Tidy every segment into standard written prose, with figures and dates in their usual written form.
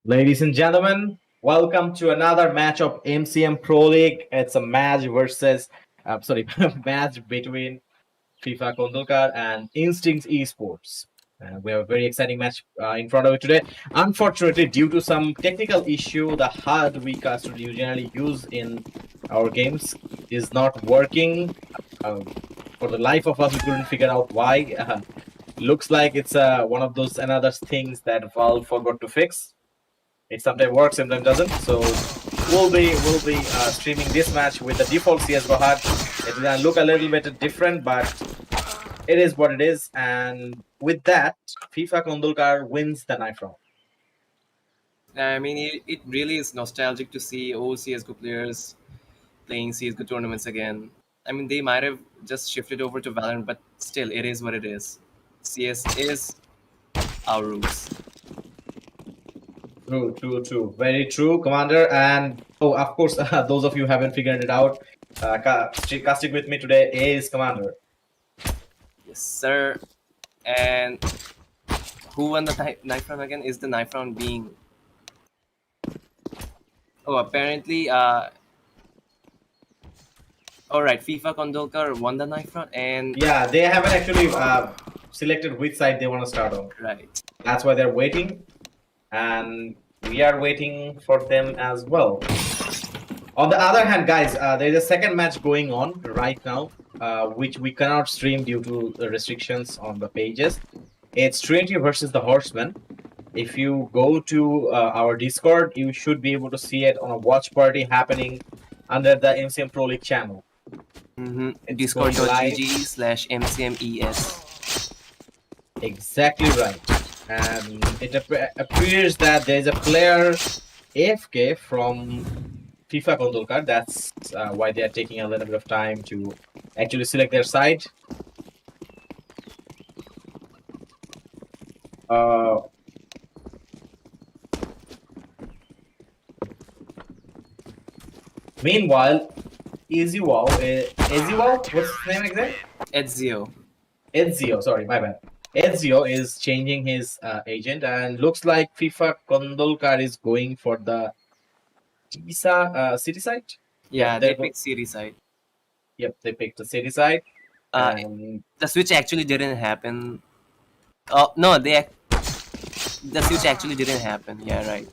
Ladies and gentlemen, welcome to another match of MCM Pro League. It's a match versus, match between FIFA KONDALKAR and Instinct E-Sports. We have a very exciting match in front of you today. Unfortunately, due to some technical issue, the HUD we generally use in our games is not working. For the life of us, we couldn't figure out why. Looks like it's one of those another things that Valve forgot to fix. It sometimes works, sometimes doesn't. So we'll be streaming this match with the default CS:GO HUD. It will look a little bit different, but it is what it is. And with that, FIFA KONDALKAR wins the knife round. I mean, it really is nostalgic to see old CSGO players playing CSGO tournaments again. I mean, they might have just shifted over to Valorant, but still, it is what it is. CS is our roots. True. Very true, Commander. And of course, those of you who haven't figured it out, casting with me today is Commander. Yes, sir. And who won the knife round again? Is the knife round being... Oh, apparently... Alright, FIFA KONDALKAR won the knife round and... Yeah, they haven't actually selected which side they want to start on. Right. That's why they're waiting. And we are waiting for them as well. On the other hand, guys, there's a second match going on right now, which we cannot stream due to the restrictions on the pages. It's Trinity versus the Horsemen. If you go to our Discord, you should be able to see it on a watch party happening under the MCM Pro League channel. Discord.gg/MCMES. Exactly right. And it appears that there is a player AFK from FIFA KONDALKAR. That's why they are taking a little bit of time to actually select their side. Meanwhile, Easywow, what's his name exactly? Edzio, sorry, my bad. Edzio is changing his agent, and looks like FIFA KONDALKAR is going for the city side. Yeah, they picked city side. Yep, they picked the city side. The switch actually didn't happen. Oh no, the switch actually didn't happen. Yeah, right.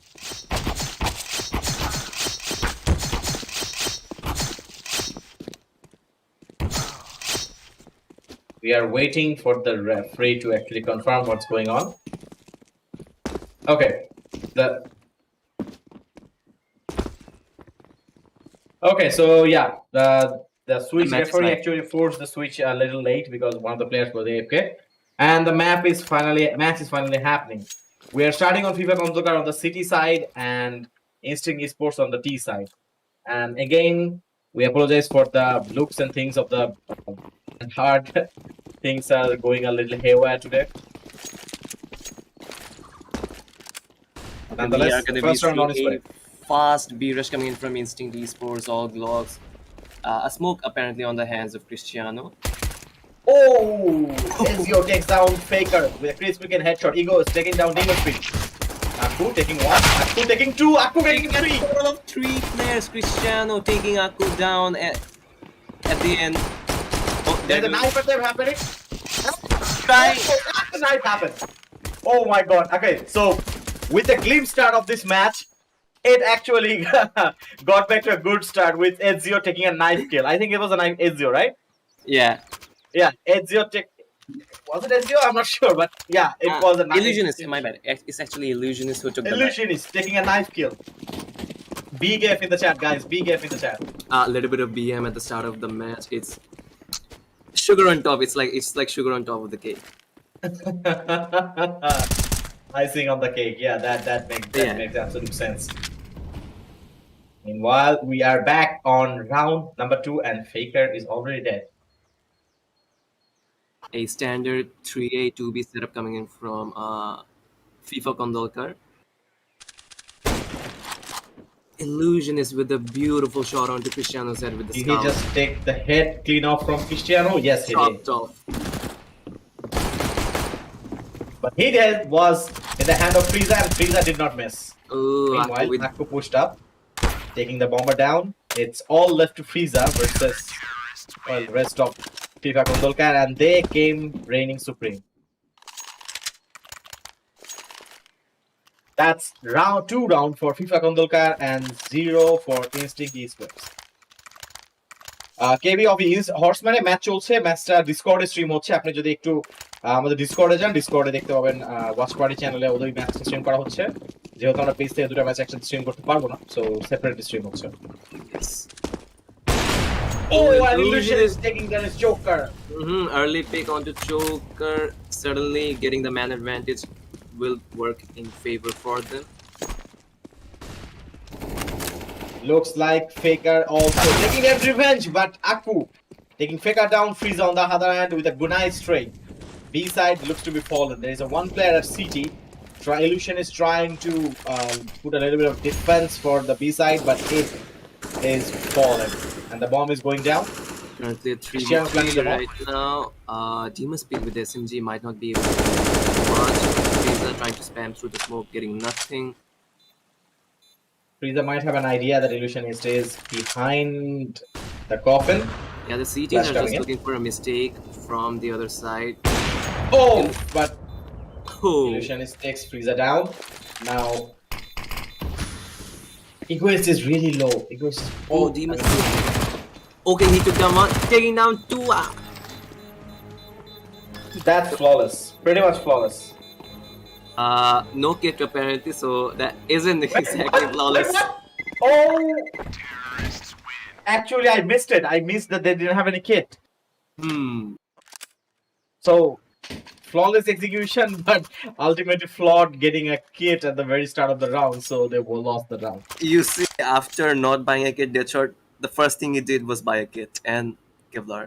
We are waiting for the referee to actually confirm what's going on. Okay. So yeah, the switch referee actually forced the switch a little late because one of the players was AFK. And the match is finally happening. We are starting on FIFA KONDALKAR on the city side and Instinct Esports on the T side. And again, we apologize for the looks and things of the hard. Things are going a little haywire today. Nonetheless, first round on its way. Fast B rush coming in from Instinct Esports, all Glocks. A smoke apparently on the hands of Cristiano. Oh! Ezio takes down Faker with a crisp and headshot. Ego is taking down Demon Street. Akku taking one, Akku taking two, Akku taking three. Total of 3 players. Cristiano taking Akku down at the end. Oh, there's a knife attempt happening. The knife happened. Oh my god. Okay, so with the glimpse start of this match, it actually got back to a good start with Ezio taking a knife kill. I think it was a knife Ezio, right? Yeah. Yeah, Ezio was it Ezio? I'm not sure, but yeah, it was a knife. Illusionist, my bad. It's actually Illusionist who took the Illusionist taking a knife kill. BGF in the chat, guys. BGF in the chat. A little bit of BM at the start of the match. It's sugar on top. It's like sugar on top of the cake. Icing on the cake. Yeah, that makes absolute sense. Meanwhile, we are back on round number 2, and Faker is already dead. A standard 3A 2B setup coming in from FIFA KONDALKAR. Illusionist with a beautiful shot onto Cristiano's head with the Did he just take the head clean off from Cristiano? Yes, he did. Off. But he was in the hand of Frieza, and Frieza did not miss. Oh, Meanwhile, with Akko pushed up, taking the bomber down. It's all left to Frieza versus rest of FIFA Kondalkar, and they came reigning supreme. That's round 2 for FIFA Kondalkar and 0 for Instinct E-Sprots. KB of হর্সম্যানে match চলছে, ম্যাচটা ডিসকর্ডে stream হচ্ছে। আপনি যদি একটু আমাদের ডিসকর্ডে যান, ডিসকর্ডে দেখতে পাবেন ওয়াচ পার্টি চ্যানেলে ওদের ম্যাচটা স্ট্রিম করা হচ্ছে। যেহেতু আমরা পেজ থেকে দুটো ম্যাচ একসাথে স্ট্রিম করতে পারবো না, সো সেপারেটলি স্ট্রিম হচ্ছে। Oh, and Illusion is taking down his Joker. Early pick onto Joker. Suddenly getting the man advantage will work in favor for them. Looks like Faker also taking that revenge, but Aku taking Faker down, Frieza on the other hand with a Gunai straight. B side looks to be fallen. There is a one player at CT. Illusion is trying to put a little bit of defense for the B side, but it is fallen. And the bomb is going down. Currently a 3v3 right now. Demon Speed with the SMG might not be able to do much. Frieza trying to spam through the smoke, getting nothing. Frieza might have an idea that Illusionist is behind the coffin. Yeah, the CTs are just looking for a mistake from the other side. Oh, but Illusionist takes Frieza down. Now, Egoist is really low. Egoist is Demon Speed. Okay, he took down one, taking down two. That's flawless. Pretty much flawless. No kit apparently, so that isn't exactly flawless. Oh! Actually, I missed it. I missed that they didn't have any kit. So, flawless execution, but ultimately flawed getting a kit at the very start of the round, so they lost the round. You see, after not buying a kit, Deadshot, the first thing he did was buy a kit and Kevlar.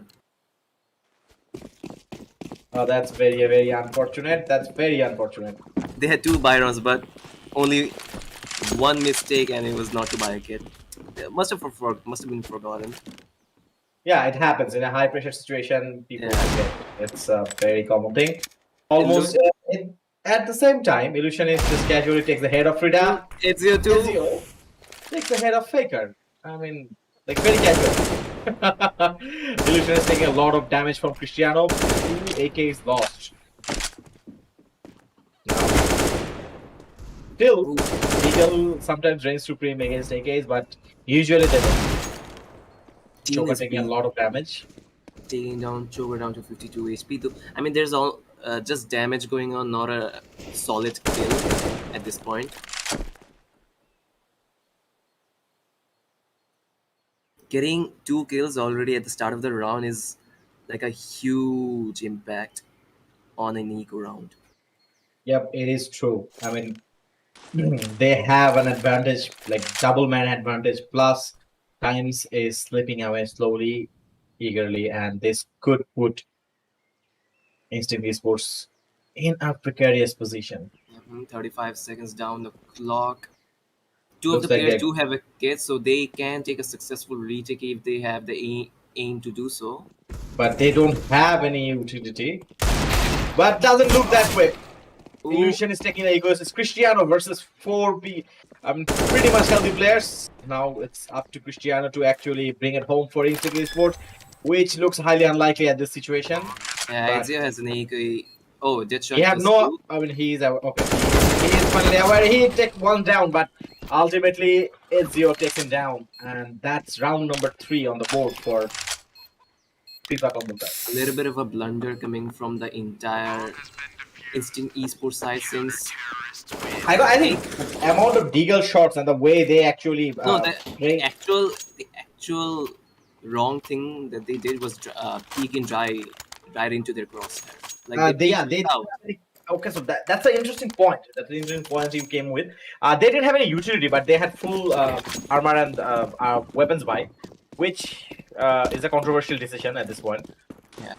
Oh, that's very, very unfortunate. That's very unfortunate. They had 2 buy rounds, but only one mistake, and it was not to buy a kit. Must have been forgotten. Yeah, it happens in a high pressure situation. People forget. It's a very common thing. Almost at the same time, Illusionist just casually takes the head of Frida. Ezio too. Ezio takes the head of Faker. I mean, like very casual. Illusionist taking a lot of damage from Cristiano. 2 AKs lost. Still, Eagle sometimes reigns supreme against AKs, but usually they don't. Joker taking a lot of damage. Taking down Joker down to 52 HP. I mean, there's all just damage going on, not a solid kill at this point. Getting 2 kills already at the start of the round is like a huge impact on an eco round. Yep, it is true. I mean, they have an advantage, like double man advantage, plus times is slipping away slowly, eagerly, and this could put Instinct Esports in a precarious position. 35 seconds down the clock. 2 of the players do have a kit, so they can take a successful retake if they have the aim to do so. But they don't have any utility. But doesn't look that way. Illusion is taking the Egoist. It's Cristiano versus 4B. Pretty much healthy players. Now it's up to Cristiano to actually bring it home for Instinct Esports, which looks highly unlikely at this situation. Yeah, Ezio has an AK. Oh, Deadshot. He have no. I mean, he's okay. He is finally aware. He take one down, but ultimately Ezio takes him down, and that's round number 3 on the board for FIFA Kondalkar. A little bit of a blunder coming from the entire Instinct Esports side, since I think the amount of deagle shots and the way they actually the actual wrong thing that they did was peek and right into their crosshair. Like they okay, so that's an interesting point. That's an interesting point you came with. They didn't have any utility, but they had full armor and weapons buy, which is a controversial decision at this point. Yeah.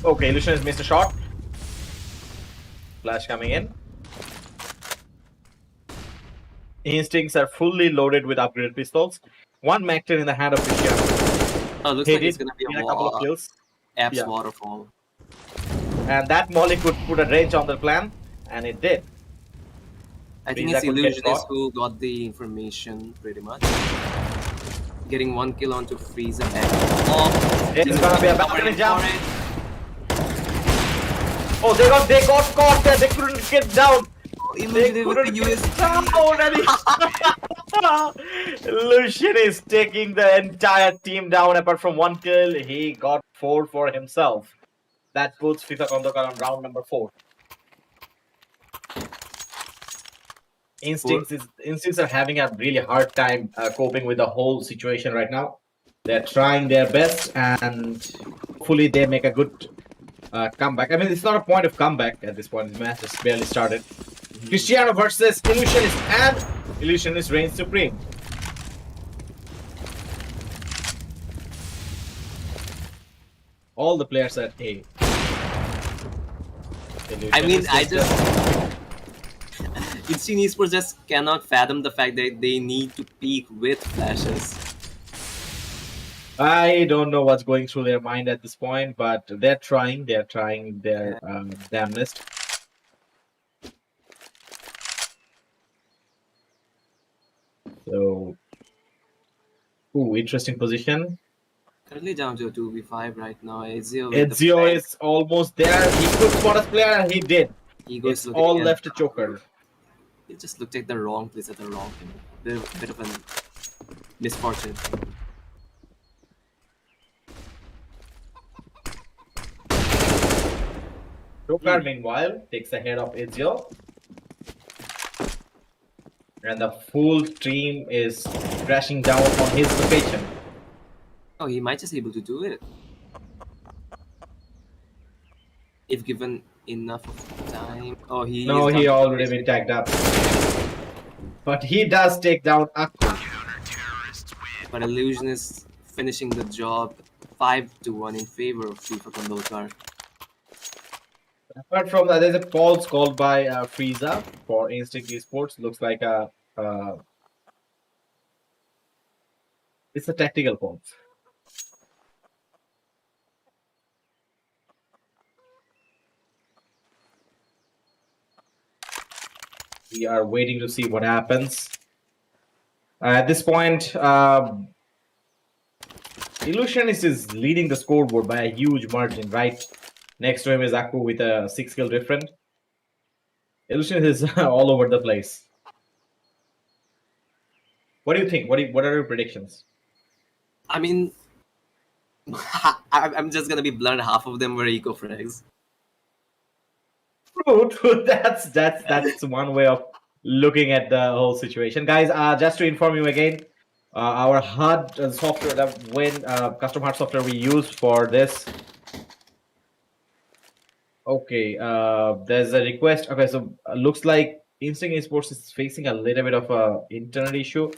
Okay, Illusion has missed a shot. Flash coming in. Instincts are fully loaded with upgraded pistols. One Macton in the hand of Cristiano. Oh, looks like it's gonna be a couple of kills. Apps waterfall. and that molly could put a wrench on the plan, and it did. I think Frieza it's could get Illusionist caught. who got the information pretty much. Getting 1 kill onto Frieza and It's gonna be a balcony jump. for it. Oh, they got caught there. They couldn't get down. They Illusionist with couldn't the get USP. down. Lucian is taking the entire team down apart from 1 kill. He got 4 for himself. That puts FIFA Kondakar on round number 4. Instincts are having a really hard time coping with the whole situation right now. They're trying their best, and hopefully they make a good comeback. I mean, it's not a point of comeback at this point. The match has barely started. Cristiano versus Illusionist, and Illusionist reigns supreme. All the players at A. I mean, I just Instinct Esports just cannot fathom the fact that they need to peak with flashes. I don't know what's going through their mind at this point, but they're trying. They're trying their damnedest. So, interesting position. Currently down to a 2v5 right now. Ezio is almost there. He could spot a player, and he did. It's all left to Choker. He just looked at the wrong place at the wrong time. Bit of a misfortune. Choker, meanwhile, takes the head of Ezio. And the full team is crashing down on his location. Oh, he might just be able to do it. If given enough of time. Oh, he already been tagged up. But he does take down Akku. But Illusionist finishing the job 5-1 in favor of FIFA Kondalkar. Apart from that, there's a pulse called by Frieza for Instinct Esports. Looks like it's a tactical pulse. We are waiting to see what happens. At this point, Illusionist is leading the scoreboard by a huge margin, right? Next to him is Akku with a 6 kill different. Illusionist is all over the place. What do you think? What are your predictions? I mean, I'm just gonna be blunt. Half of them were eco frags. True. That's one way of looking at the whole situation, guys. Just to inform you again, our HUD software, custom HUD software we use for this. Okay, there's a request. Okay, so looks like Instinct Esports is facing a little bit of a internet issue.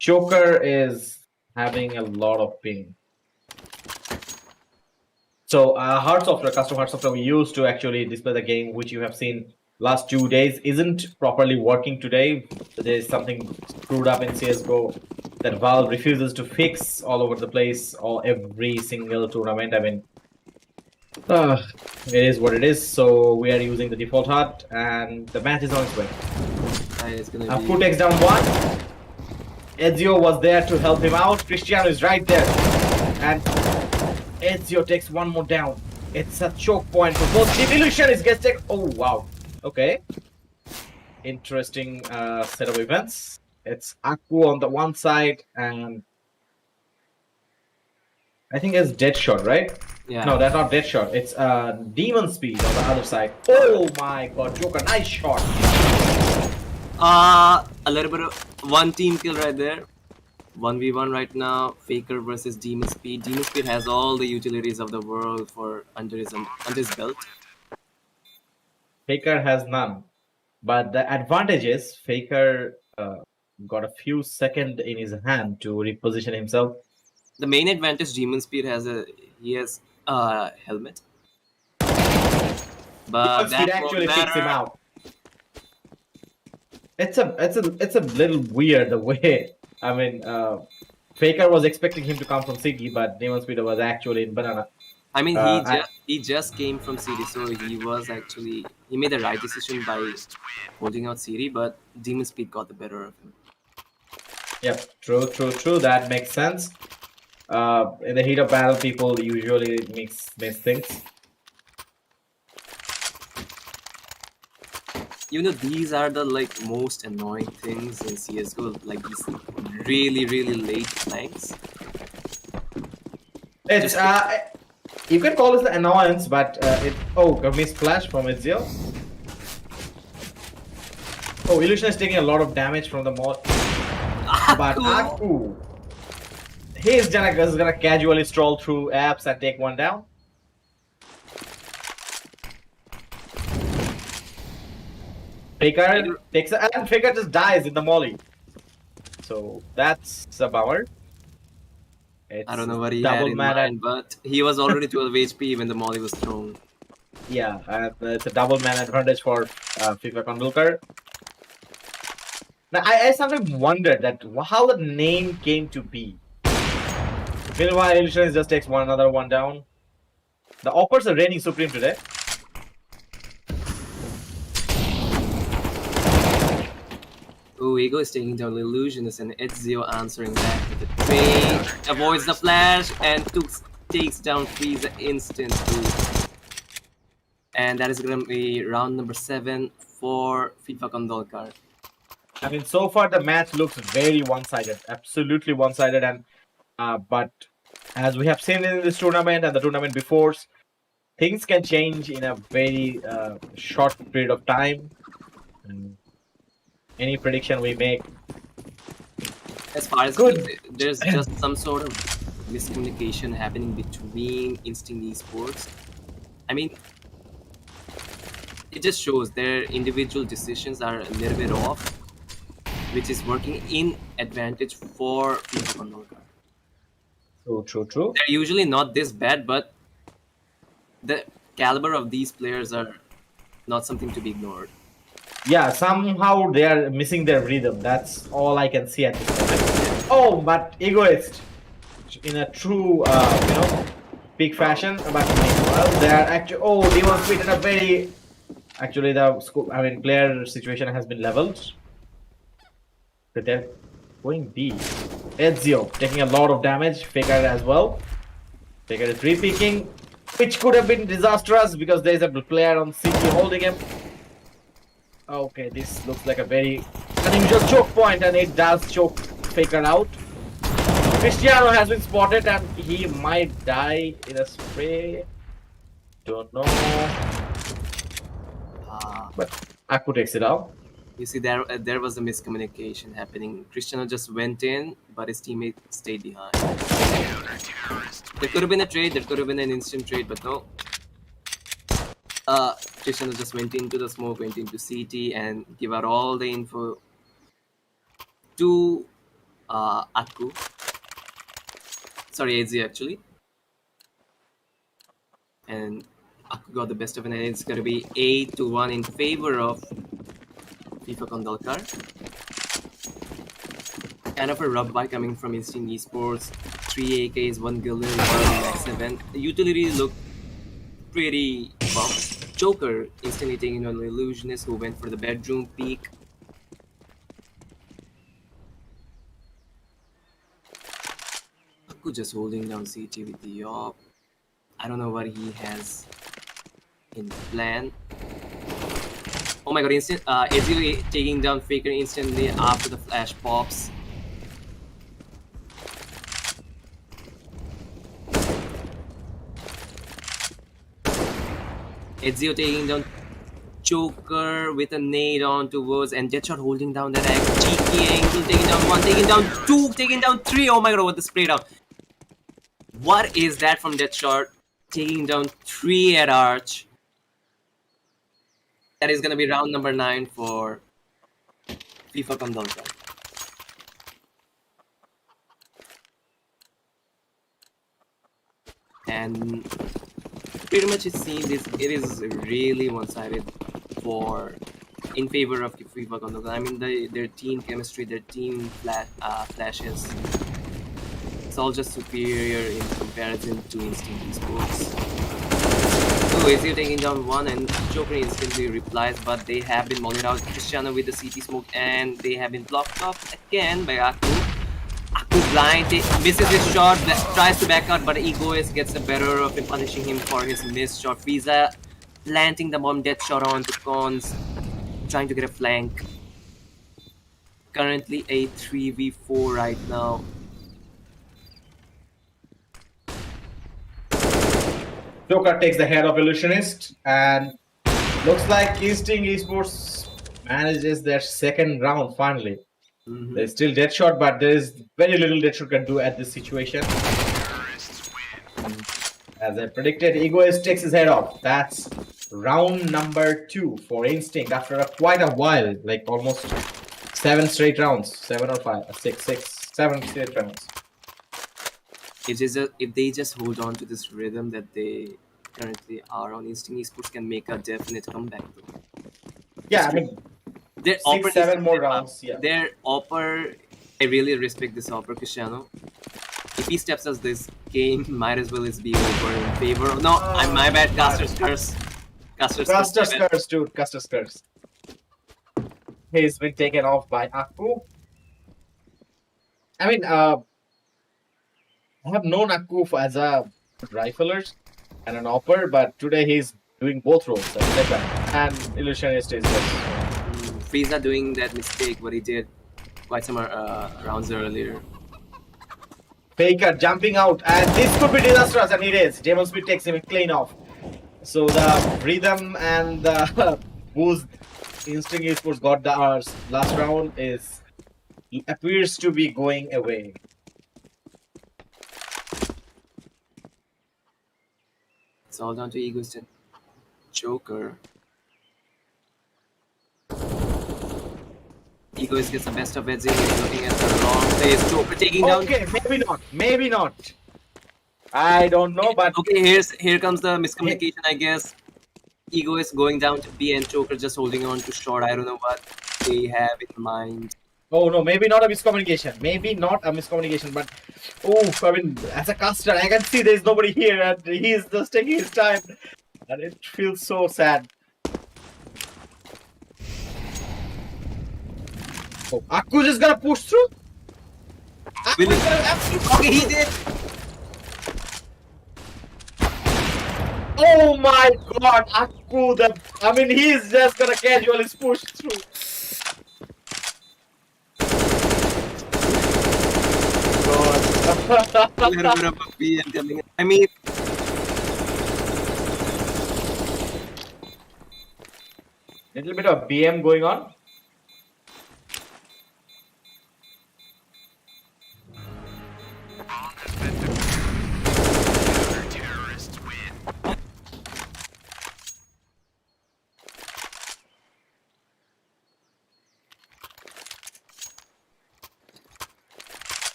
Choker is having a lot of ping. So hard software, custom hard software we use to actually display the game, which you have seen last 2 days, isn't properly working today. There's something screwed up in CSGO that Valve refuses to fix all over the place, every single tournament. I mean, it is what it is. So we are using the default HUD, and the match is on its way. Akku takes down 1. Ezio was there to help him out. Cristiano is right there, and Ezio takes 1 more down. It's a choke point for both. The Illusionist gets taken. Oh wow. Okay. Interesting set of events. It's Akku on the one side, and I think it's Deadshot, right? Yeah. No, that's not Deadshot. It's Demon Speed on the other side. Oh my god, Joker, nice shot. A little bit of 1 team kill right there. 1v1 right now. Faker versus Demon Speed. Demon Speed has all the utilities of the world for under his belt. Faker has none. But the advantage is Faker got a few seconds in his hand to reposition himself. The main advantage Demon Speed has a helmet. But that actually kicks him out. It's a little weird the way. I mean, Faker was expecting him to come from Siggy, but Demon Speed was actually in Banana. I mean, I, he just came from City, so he made the right decision by holding out City, but Demon Speed got the better of him. yep, true. That makes sense. In the heat of battle, people usually miss things. You know, these are the like most annoying things in CS:GO, like these really late flanks. It's Just you can call it the annoyance, but a missed flash from Ezio. Oh, Illusion is taking a lot of damage from the mod, but Aku. Aku, he's gonna casually stroll through apps and take one down. Faker takes it, and Faker just dies in the molly. So that's a bummer. I It's don't know what he had double in mana. mind, but he was already 12 HP when the molly was thrown. Yeah, it's a double mana advantage for FIFA KONDALKAR. Now, I sometimes wondered that how the name came to be. Meanwhile, Illusion just takes another one down. The offers are reigning supreme today. Ooh, Ego is taking down Illusionist and Ezio answering back with a trade, avoids the flash, and takes down Frieza instantly. And that is going to be round number 7 for FIFA KONDALKAR. I mean, so far the match looks very one-sided, absolutely one-sided, and but as we have seen in this tournament and the tournament before, things can change in a very short period of time. And any prediction we make, As far as good. there's just some sort of miscommunication happening between Instinct Esports. I mean, it just shows their individual decisions are a little bit off, which is working in advantage for FIFA KONDALKAR. True. They're usually not this bad, but the caliber of these players are not something to be ignored. Yeah, somehow they are missing their rhythm. That's all I can see at this moment. Oh, but Egoist, in a true, peak fashion. But meanwhile, they are actually. Oh, Demon Speed in a very. Actually, the school. I mean, player situation has been leveled. But they're going B. Ezio taking a lot of damage. Faker as well. Faker is re-peaking, which could have been disastrous because there is a player on CT holding him. Okay, this looks like a very unusual choke point, and it does choke Faker out. Cristiano has been spotted, and he might die in a spray. Don't know. But Aku takes it out. You see, there was a miscommunication happening. Cristiano just went in, but his teammate stayed behind. There could have been a trade, there could have been an instant trade, but no. Cristiano just went into the smoke, went into CT, and give out all the info to Aku. Sorry, Ezio actually. And Aku got the best of it, and it's going to be 8-1 in favor of FIFA KONDALKAR. Kind of a rub by coming from Instinct Esports. 3 AKs, 1 Gillian, 1 Max event. The utility looked pretty bumped. Joker instantly taking on the Illusionist, who went for the bedroom peak. Aku just holding down CT with the AWP. I don't know what he has in plan. Oh my god, Ezio taking down Faker instantly after the flash pops. Ezio taking down Joker with a nade on towards, and Deadshot holding down that cheeky angle, taking down 1, taking down 2, taking down 3. Oh my god, what the spray down. What is that from Deadshot? Taking down 3 at Arch. That is gonna be round number 9 for FIFA KONDALKAR. And pretty much it seems it is really one-sided in favor of FIFA KONDALKAR. I mean, their team chemistry, their team flashes. It's all just superior in comparison to Instinct Esports. So Ezio taking down one and Joker instantly replies, but they have been mulling out Cristiano with the CT smoke and they have been blocked off again by Aku. Aku blind, misses his shot, tries to back out, but Egoist gets the better of him, punishing him for his missed shot. Frieza planting the bomb death shot onto Cons, trying to get a flank. Currently a 3v4 right now. Joker takes the head of Illusionist, and looks like Instinct Esports manages their second round finally. There's still Deadshot, but there is very little Deadshot can do at this situation. As I predicted, Egoist takes his head off. That's round number 2 for Instinct after quite a while, like almost 7 straight rounds, 7 or 5, 7 straight rounds. If they just hold on to this rhythm that they currently are on, Instinct Esports can make a definite comeback. Yeah, I mean, their 6-7 more rounds. Yeah. Their Opper, I really respect this Opper, Cristiano. If he steps us this game, might as well be over in favor of. No, my bad. Caster's curse. Caster's curse, dude. Caster's curse. He's been taken off by Aku. I mean, I have known Aku as a rifler and an opper, but today he's doing both roles, and Illusionist is just. Frieza doing that mistake, what he did quite some rounds earlier. Faker jumping out, and this could be disastrous, and it is. Demon Speed takes him clean off. So the rhythm and the boost Instinct Esports got the last round appears to be going away. It's all down to Egoist and Joker. Egoist gets the best of Ezio. He's looking at the wrong place. Joker taking down. Okay, maybe not. I don't know, but okay, here comes the miscommunication, I guess. Egoist going down to B and Joker just holding on to short. I don't know what they have in mind. Oh no, maybe not a miscommunication. But I mean, as a caster, I can see there's nobody here, and he's just taking his time, and it feels so sad. Oh, Aku's just gonna push through. Okay, he did. Oh my God, Aku! He's just gonna casually push through. A little bit of a BM coming in. I mean, little bit of BM going on.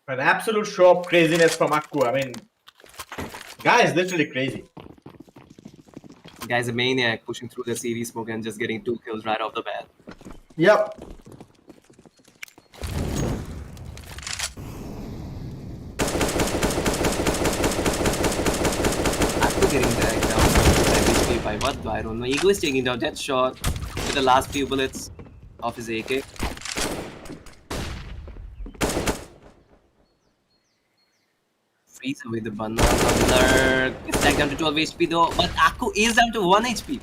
An absolute show of craziness from Aku. I mean, guy is literally crazy. Guy's a maniac, pushing through the series smoke and just getting 2 kills right off the bat. Yep. Aku getting dragged down by what? I don't know. Ego is taking down that shot with the last few bullets of his AK. Frieza with the banana. It's back down to 12 HP though, but Aku is down to 1 HP.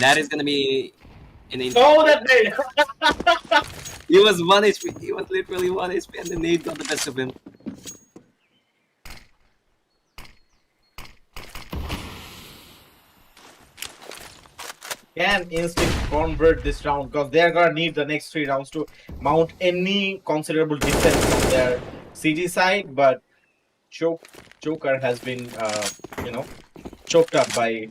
That is gonna be an Oh, that day! He was 1 HP. He was literally 1 HP, and the nade got the best of him. Can Instinct convert this round? Because they're gonna need the next 3 rounds to mount any considerable defense on their CG side, but Joker has been, choked up by.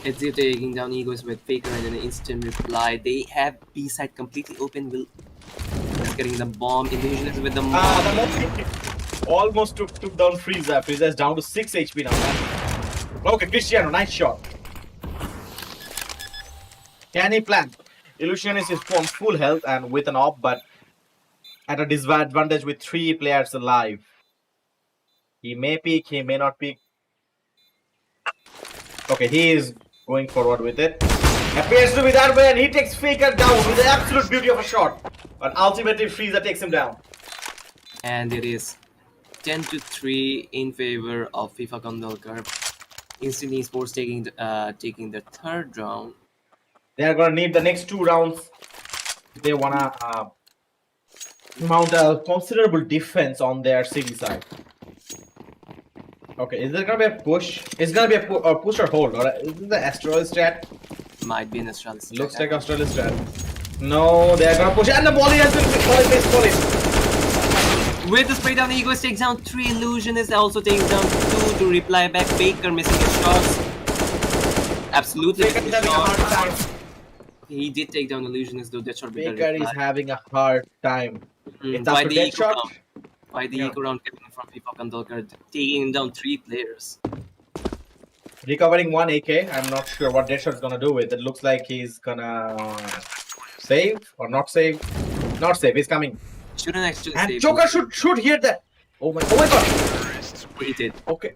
Ezio taking down Egos with Faker and an instant reply. They have B side completely open. Will getting the bomb. Illusionist with the bomb. Almost took down Frieza. Frieza is down to 6 HP now. Okay, Cristiano, nice shot. Can he plant? Illusionist is on full health and with an op, but at a disadvantage with 3 players alive. He may peek, he may not peek. Okay, he is going forward with it. Appears to be that way, and he takes Faker down with the absolute beauty of a shot. But ultimately, Frieza takes him down. And it is 10-3 in favor of FIFA KONDALKAR. Instant Esports taking the third round. They are going to need the next 2 rounds if they want to mount a considerable defense on their city side. Okay, is there going to be a push? It's going to be a push or hold, or is this the Astralis strat? Might be an Astralis. Looks like Astralis strat. No, they are going to push, and the volley has been volley. With the spray down, Egoist takes down 3. Illusionist also takes down 2 to reply back. Faker missing his shots. Absolutely missing his shots. He did take down Illusionist though. That shot Faker is having a hard time. It's by after the that eco shot. round. By the eco round coming from FIFA KONDALKAR, taking down 3 players. Recovering 1 AK. I'm not sure what Deadshot is gonna do with it. Looks like he's gonna save or not save. Not save. He's coming. Shouldn't actually and save. Joker should hear that. Oh my god. He did. Okay.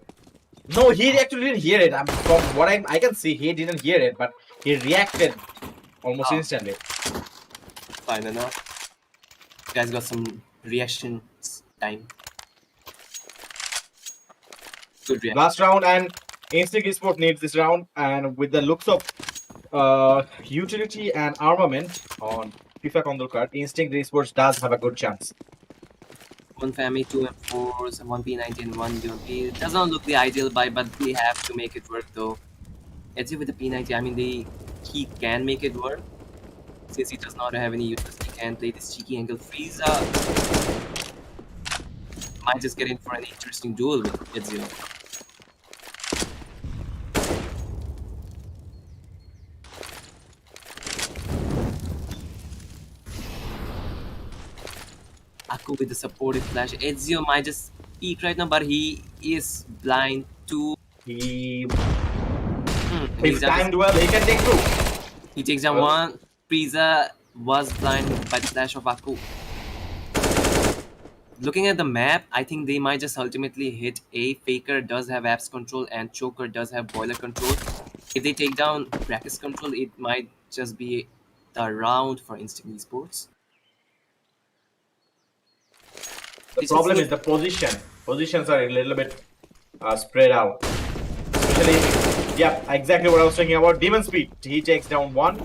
No, he actually didn't hear it. From what I can see, he didn't hear it, but he reacted almost instantly. Fine enough. You guys got some reaction time. Good reaction. Last round, and Instinct Esports needs this round, and with the looks of utility and armament on FIFA KONDALKAR, Instinct Esports does have a good chance. 1 FAMI, 2 M4s, 1 P90 and 1 DMP. It does not look the ideal buy, but they have to make it work though. Let's see with the P90, I mean he can make it work. Since he does not have any useless, he can play this cheeky angle. Frieza might just get in for an interesting duel with Ezio. Aku with the supportive flash. Ezio might just peek right now, but he is blind to. If timed well, he can take 2. He takes down 1. Frieza was blind by the flash of Aku. Looking at the map, I think they might just ultimately hit A. Faker does have apps control and Choker does have boiler control. If they take down Brackus control, it might just be the round for Instinct Esports. The problem is the position. Positions are a little bit spread out. Especially, yeah, exactly what I was talking about. Demon Speed. He takes down 1.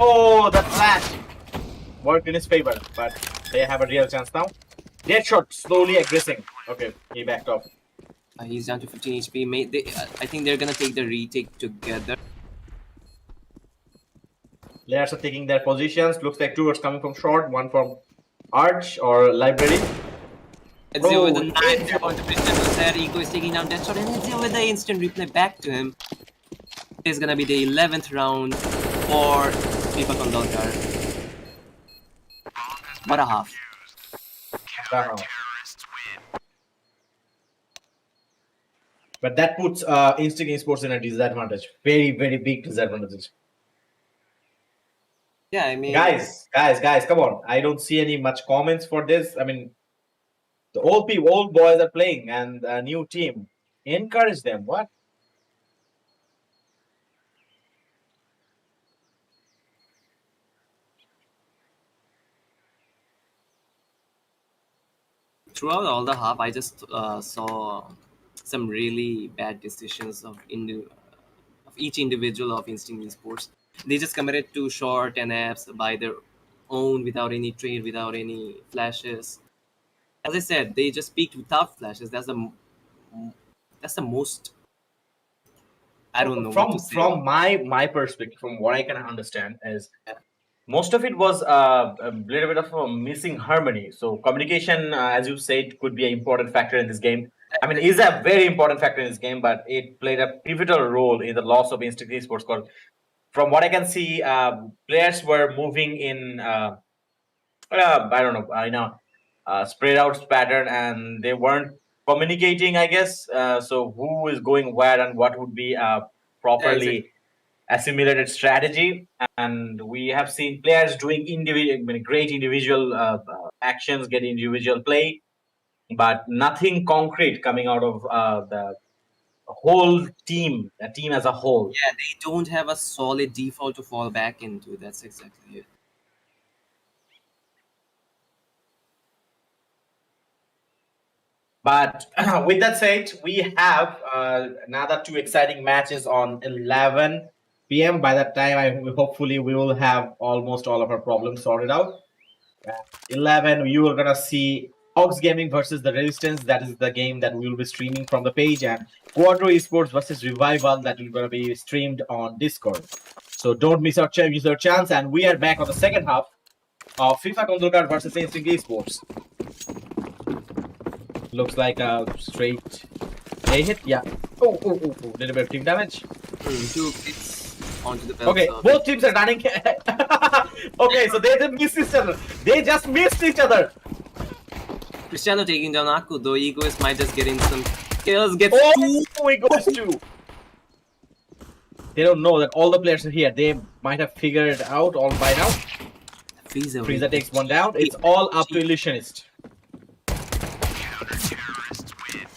Oh, the flash worked in his favor, but they have a real chance now. Deadshot slowly aggressing. Okay, he backed off. He's down to 15 HP. I think they're gonna take the retake together. Players are taking their positions. Looks like 2 are coming from short, 1 from arch or library. Ezio with a 9 point to finish there. Ego is taking down Deadshot, and Ezio with the instant replay back to him. It's gonna be the 11th round for FIFA KONDALKAR. What a half. But that puts Instinct Esports in a disadvantage. Very, very big disadvantage. Yeah, I mean... Guys, come on. I don't see any much comments for this. I mean, the old boys are playing and a new team. Encourage them. What? Throughout all the half, I just saw some really bad decisions of each individual of Instinct Esports. They just committed to short and apps by their own without any trade, without any flashes. As I said, they just peaked without flashes. That's the most. I don't know what to say. From my perspective, from what I can understand, is most of it was a little bit of a missing harmony. So communication, as you said, could be an important factor in this game. I mean, is a very important factor in this game, but it played a pivotal role in the loss of Instinct Esports. Because from what I can see, players were moving in, I don't know, spread out pattern, and they weren't communicating, I guess. So who is going where and what would be properly assimilated strategy, and we have seen players doing great individual actions, get individual play, but nothing concrete coming out of the whole team, the team as a whole. Yeah, they don't have a solid default to fall back into. That's exactly it. But with that said, we have another 2 exciting matches on 11 p.m. By that time, hopefully we will have almost all of our problems sorted out. 11, you are gonna see Ox Gaming versus the Resistance. That is the game that we will be streaming from the page, and Quadro Esports versus Revival that will gonna be streamed on Discord. So don't miss our chance. And we are back on the second half of FIFA Kondalkar versus Instinct Esports. Looks like a straight A hit. Yeah. Oh, little bit of team damage. 2 hits onto the belt. Okay, both teams are running. Okay, so they just missed each other. They just missed each other. Cristiano taking down Aku, though Egoist might just get in some kills. Gets Oh, it goes two. They don't know that all the players are here. They might have figured it out all by now. Frieza takes one down. It's all up to Illusionist.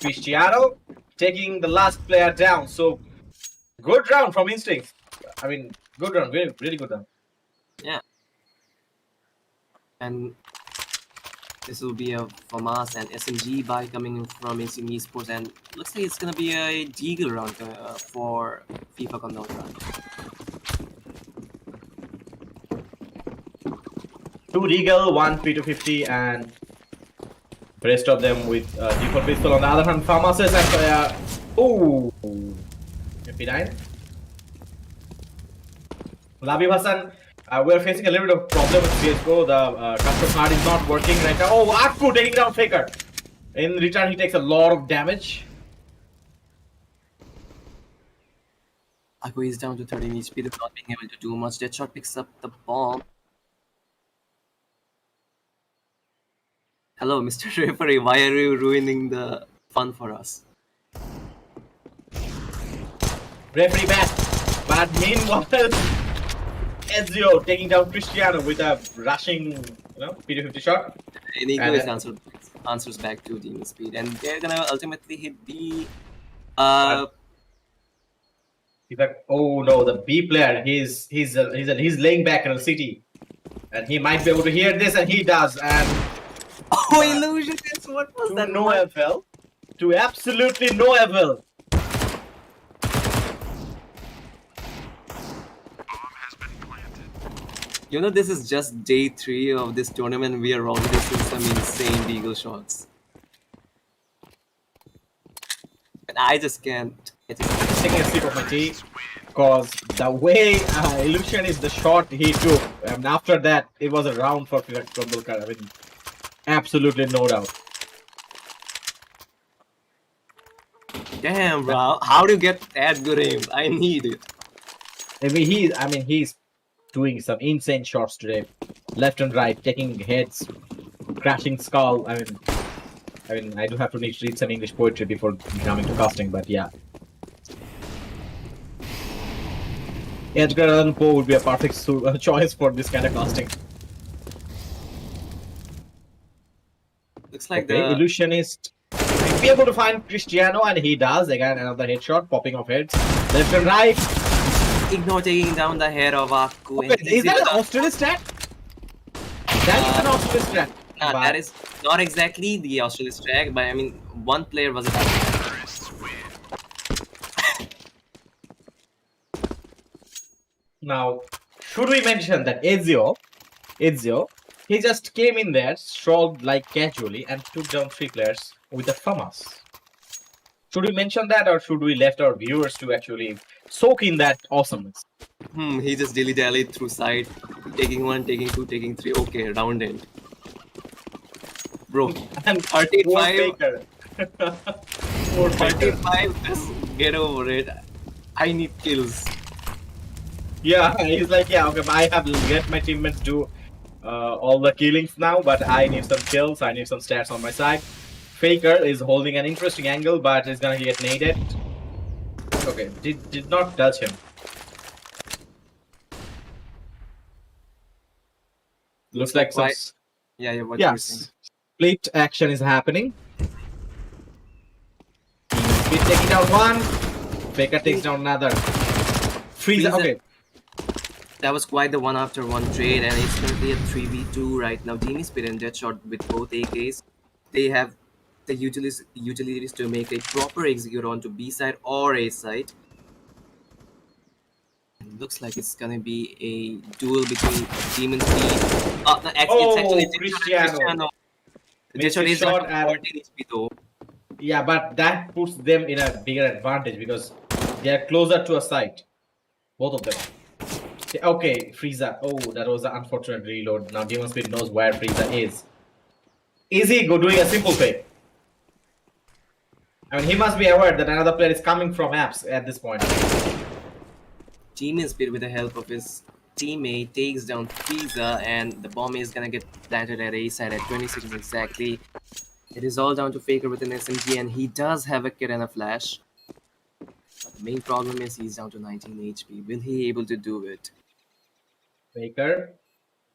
Cristiano taking the last player down. So good round from Instinct. I mean, good round, really good round. Yeah. And this will be a FAMAS and SMG buy coming in from MCM Esports, and looks like it's gonna be a Deagle round for FIFA KONDALKAR. 2 Deagle, 1 P250, and the rest of them with default pistol. On the other hand, FAMAS and oh, MP9. Labib Hassan, we're facing a little bit of problem with CSGO. The custom card is not working right now. Oh, Akku taking down Faker. In return, he takes a lot of damage. Aku is down to 13 HP, not being able to do much. Deadshot picks up the bomb. Hello, Mr. Referee, why are you ruining the fun for us? Referee back. But meanwhile, Ezio taking down Cristiano with a rushing, P250 shot. And Egoist answers back to Demon Speed, and they're gonna ultimately hit the oh no, the B player, he's laying back in the city, and he might be able to hear this, and he does. And oh, Illusionist, what was that? No FL, to absolutely no FL. You know, this is just day 3 of this tournament. We are already seeing some insane Deagle shots. And I just can't get it. Taking a sip of my tea, because the way Illusion is the shot he took, and after that, it was a round for Kondalkar. I mean, absolutely no doubt. Damn, bro. How do you get that good aim? I need it. He's doing some insane shots today, left and right, taking heads, crashing skull. I mean, I do have to read some English poetry before coming to casting, but yeah. Edgar Allan Poe would be a perfect choice for this kind of casting. Looks like okay, the Illusionist will be able to find Cristiano, and he does. Again, another headshot, popping off heads, left and right. Ignore taking down the head of Aku. Okay, is that an Australis strat? That is an Australis strat. Nah, that is not exactly the Australis strat, but I mean, one player was it. Now, should we mention that Ezio, he just came in there, strolled like casually, and took down 3 players with the FAMAS. Should we mention that, or should we left our viewers to actually soak in that awesomeness? He just dilly-dallied through side, taking 1, taking 2, taking 3. Okay, round end. Bro, And 35, 35, 35, just get over it. I need kills. Yeah, he's like, yeah, okay, I have let my teammates do all the killings now, but I need some kills, I need some stats on my side. Faker is holding an interesting angle, but is gonna get naded. Okay, did not touch him. Looks like some quite. Yeah, what you were saying. split action is happening. Speed taking down one. Faker takes down another. Frieza. Okay. That was quite the one after one trade, and it's currently a 3v2 right now. Team Speed and Deadshot with both AKs. They have the utilities to make a proper execute onto B side or A side. It looks like it's gonna be a duel between Demon Speed. No, it's actually Cristiano. Deadshot is shot at 14 HP though. Yeah, but that puts them in a bigger advantage because they are closer to a site. Both of them. Okay, Frieza. Oh, that was an unfortunate reload. Now Demon Speed knows where Frieza is. Is he doing a simple fake? I mean, he must be aware that another player is coming from apps at this point. Demon Speed, with the help of his teammate, takes down Frieza, and the bomb is gonna get planted at A side at 20 seconds exactly. It is all down to Faker with an SMG, and he does have a kit and a flash. But the main problem is he's down to 19 HP. Will he able to do it? Faker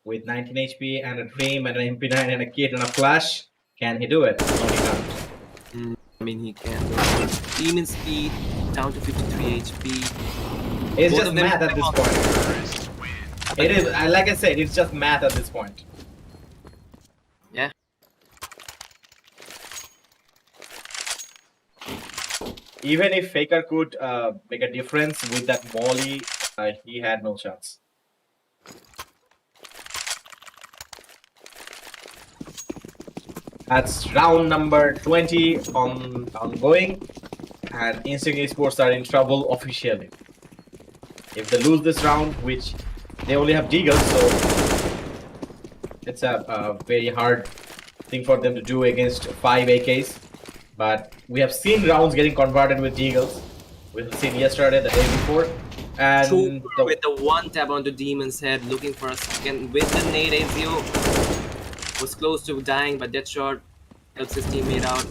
with 19 HP and a Dream and an MP9 and a kit and a flash. Can he do it? No, he can't. I mean, he can. Demon Speed down to 53 HP. It's just math at this point. It is, like I said, it's just math at this point. Yeah. Even if Faker could make a difference with that Molly, he had no chance. That's round number 20 ongoing, and Instinct Esports are in trouble officially. If they lose this round, which they only have Deagles, so it's a very hard thing for them to do against 5 AKs. But we have seen rounds getting converted with Deagles. We've seen yesterday, the day before. And with the one tap onto Demon's head, looking for a second with the nade AZO. Was close to dying, but Deadshot helps his teammate out.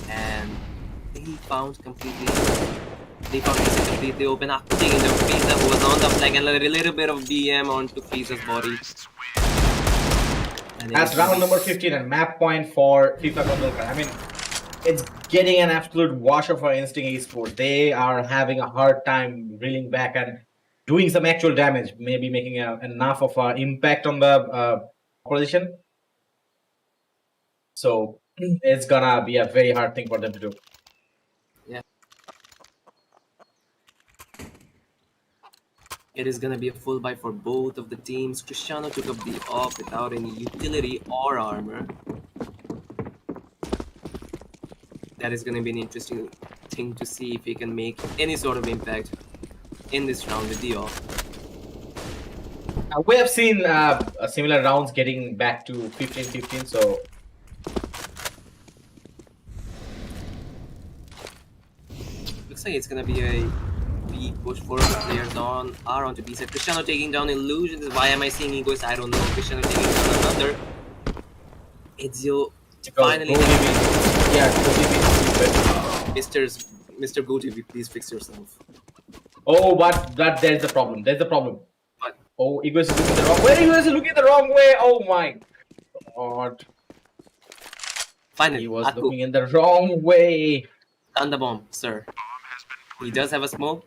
And they found completely open up, taking the Frieza who was on the flank, and a little bit of BM onto Frieza's body. That's round number 15 and map point for FIFA KONDALKAR. I mean, it's getting an absolute washer for Instinct Esports. They are having a hard time reeling back and doing some actual damage, maybe making enough of an impact on the opposition. So it's gonna be a very hard thing for them to do. Yeah. It is gonna be a full buy for both of the teams. Cristiano took up the off without any utility or armor. That is gonna be an interesting thing to see if he can make any sort of impact in this round with the off. We have seen similar rounds getting back to 15-15, so looks like it's gonna be a B push. 4 of the players are onto B side. Cristiano taking down Illusions. Why am I seeing Egoist? I don't know. Cristiano taking down another. Ezio finally. Mr. GoTV, please fix yourself. Oh, but there's the problem. There's the problem. What? Oh, Egoist is looking the wrong way. Egoist is looking the wrong way. Oh my god. Finally, he was looking in the wrong way. On the bomb, sir. He does have a smoke.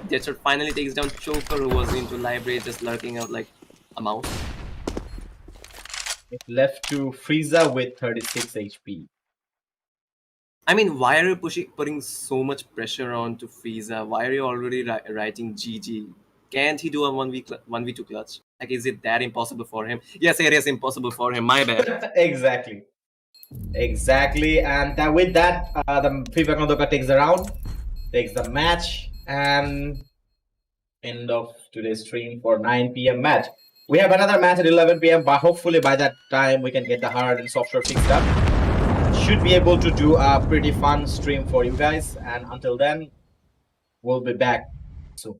Deadshot finally takes down Choker, who was into library, just lurking out like a mouse. It left to Frieza with 36 HP. I mean, why are you putting so much pressure on to Frieza? Why are you already writing GG? Can't he do a 1v2 clutch? Like, is it that impossible for him? Yes, it is impossible for him. My bad. Exactly. And with that, the FIFA KONDALKAR takes the round, takes the match, and end of today's stream for 9 p.m. match. We have another match at 11 p.m. But hopefully by that time we can get the hard and software fixed up. Should be able to do a pretty fun stream for you guys. And until then, we'll be back soon.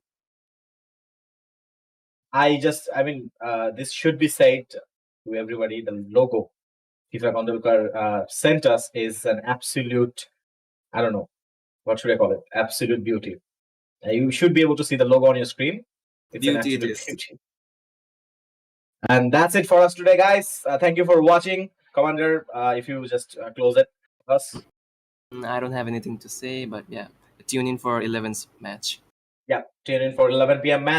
This should be said to everybody. The logo FIFA KONDALKAR sent us is an absolute, I don't know, what should I call it? Absolute beauty. You should be able to see the logo on your screen. It's an Beauty it absolute is. beauty. And that's it for us today, guys. Thank you for watching. Commander, if you just close it for us. I don't have anything to say, but yeah, tune in for 11's match. Yeah, tune in for 11 p.m. match.